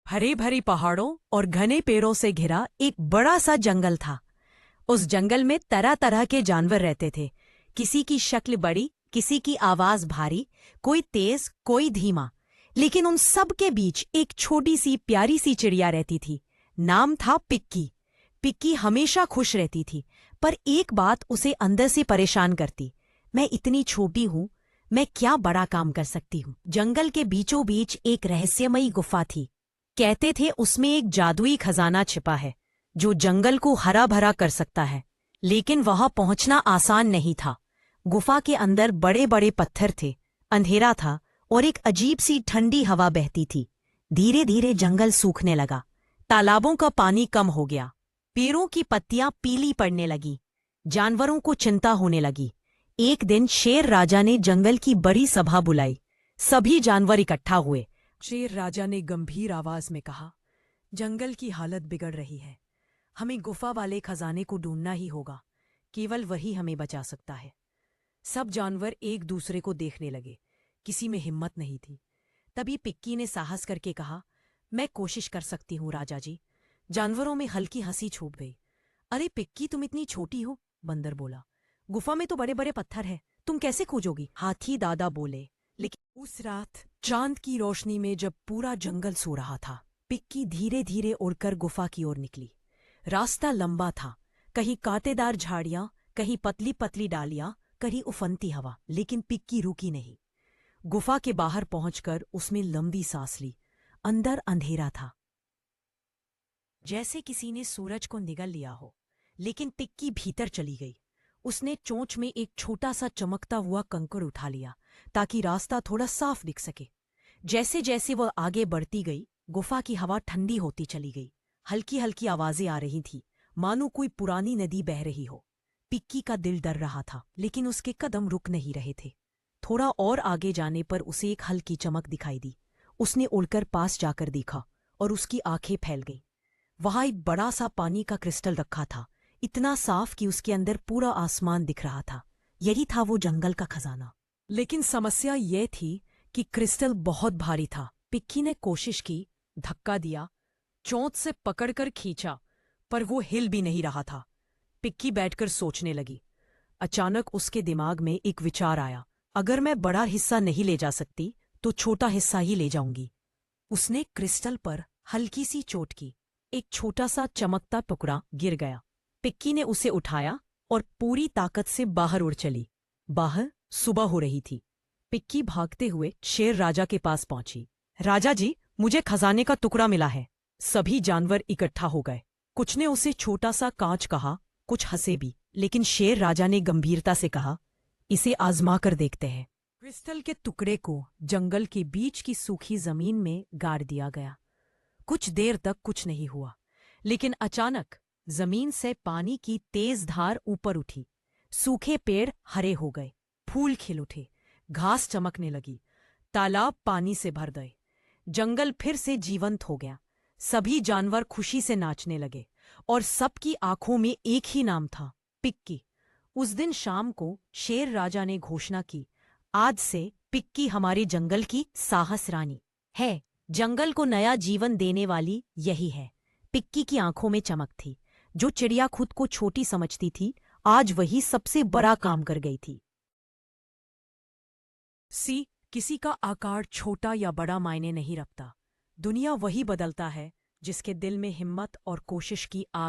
हरे भरे पहाड़ों और घने पेड़ों से घिरा एक बड़ा सा जंगल था। उस जंगल में तरह तरह के जानवर रहते थे। किसी की शक्ल बड़ी, किसी की आवाज भारी, कोई तेज कोई धीमा। लेकिन उन सब के बीच एक छोटी सी प्यारी सी चिड़िया रहती थी। नाम था पिक्की। पिक्की हमेशा खुश रहती थी, पर एक बात उसे अंदर से परेशान करती। मैं इतनी छोटी हूं, मैं क्या बड़ा काम कर सकती हूँ। जंगल के बीचों बीच एक रहस्यमयी गुफा थी। कहते थे उसमें एक जादुई खजाना छिपा है जो जंगल को हरा भरा कर सकता है। लेकिन वहां पहुंचना आसान नहीं था। गुफा के अंदर बड़े बड़े पत्थर थे, अंधेरा था और एक अजीब सी ठंडी हवा बहती थी। धीरे धीरे जंगल सूखने लगा, तालाबों का पानी कम हो गया, पेड़ों की पत्तियां पीली पड़ने लगी, जानवरों को चिंता होने लगी। एक दिन शेर राजा ने जंगल की बड़ी सभा बुलाई। सभी जानवर इकट्ठा हुए। शेर राजा ने गंभीर आवाज में कहा, जंगल की हालत बिगड़ रही है। हमें गुफा वाले खजाने को ढूंढना ही होगा। केवल वही हमें बचा सकता है। सब जानवर एक दूसरे को देखने लगे। किसी में हिम्मत नहीं थी। तभी पिक्की ने साहस करके कहा, मैं कोशिश कर सकती हूँ राजा जी। जानवरों में हल्की हंसी छूट गई। अरे पिक्की, तुम इतनी छोटी हो, बंदर बोला। गुफा में तो बड़े बड़े पत्थर है, तुम कैसे खोजोगी? हाथी दादा बोले। लेकिन उस रात चांद की रोशनी में जब पूरा जंगल सो रहा था, पिक्की धीरे धीरे उड़कर गुफा की ओर निकली। रास्ता लंबा था, कहीं कांटेदार झाड़ियां, कहीं पतली पतली डालियां, कहीं उफनती हवा। लेकिन पिक्की रुकी नहीं। गुफा के बाहर पहुंचकर उसमें लंबी सांस ली। अंदर अंधेरा था, जैसे किसी ने सूरज को निगल लिया हो। लेकिन पिक्की भीतर चली गई। उसने चोंच में एक छोटा सा चमकता हुआ कंकड़ उठा लिया ताकि रास्ता थोड़ा साफ दिख सके। जैसे जैसे वह आगे बढ़ती गई, गुफा की हवा ठंडी होती चली गई। हल्की हल्की आवाजें आ रही थी, मानो कोई पुरानी नदी बह रही हो। पिक्की का दिल डर रहा था, लेकिन उसके कदम रुक नहीं रहे थे। थोड़ा और आगे जाने पर उसे एक हल्की चमक दिखाई दी। उसने उड़कर पास जाकर देखा और उसकी आंखें फैल गईं। वहां एक बड़ा सा पानी का क्रिस्टल रखा था, इतना साफ कि उसके अंदर पूरा आसमान दिख रहा था। यही था वो जंगल का खजाना। लेकिन समस्या यह थी कि क्रिस्टल बहुत भारी था। पिक्की ने कोशिश की, धक्का दिया, चोंच से पकड़कर खींचा, पर वो हिल भी नहीं रहा था। पिक्की बैठकर सोचने लगी। अचानक उसके दिमाग में एक विचार आया, अगर मैं बड़ा हिस्सा नहीं ले जा सकती तो छोटा हिस्सा ही ले जाऊंगी। उसने क्रिस्टल पर हल्की सी चोट की। एक छोटा सा चमकता टुकड़ा गिर गया। पिक्की ने उसे उठाया और पूरी ताकत से बाहर उड़ चली। बाहर सुबह हो रही थी। पिक्की भागते हुए शेर राजा के पास पहुंची। राजा जी, मुझे खजाने का टुकड़ा मिला है। सभी जानवर इकट्ठा हो गए। कुछ ने उसे छोटा सा कांच कहा, कुछ हंसे भी। लेकिन शेर राजा ने गंभीरता से कहा, इसे आजमा कर देखते हैं। क्रिस्टल के टुकड़े को जंगल के बीच की सूखी जमीन में गाड़ दिया गया। कुछ देर तक कुछ नहीं हुआ, लेकिन अचानक जमीन से पानी की तेज धार ऊपर उठी। सूखे पेड़ हरे हो गए, फूल खिल उठे, घास चमकने लगी, तालाब पानी से भर गए। जंगल फिर से जीवंत हो गया। सभी जानवर खुशी से नाचने लगे और सबकी आंखों में एक ही नाम था, पिक्की। उस दिन शाम को शेर राजा ने घोषणा की, आज से पिक्की हमारे जंगल की साहस रानी है। जंगल को नया जीवन देने वाली यही है। पिक्की की आंखों में चमक थी। जो चिड़िया खुद को छोटी समझती थी, आज वही सबसे बड़ा काम कर गई थी। किसी का आकार छोटा या बड़ा मायने नहीं रखता। दुनिया वही बदलता है जिसके दिल में हिम्मत और कोशिश की आग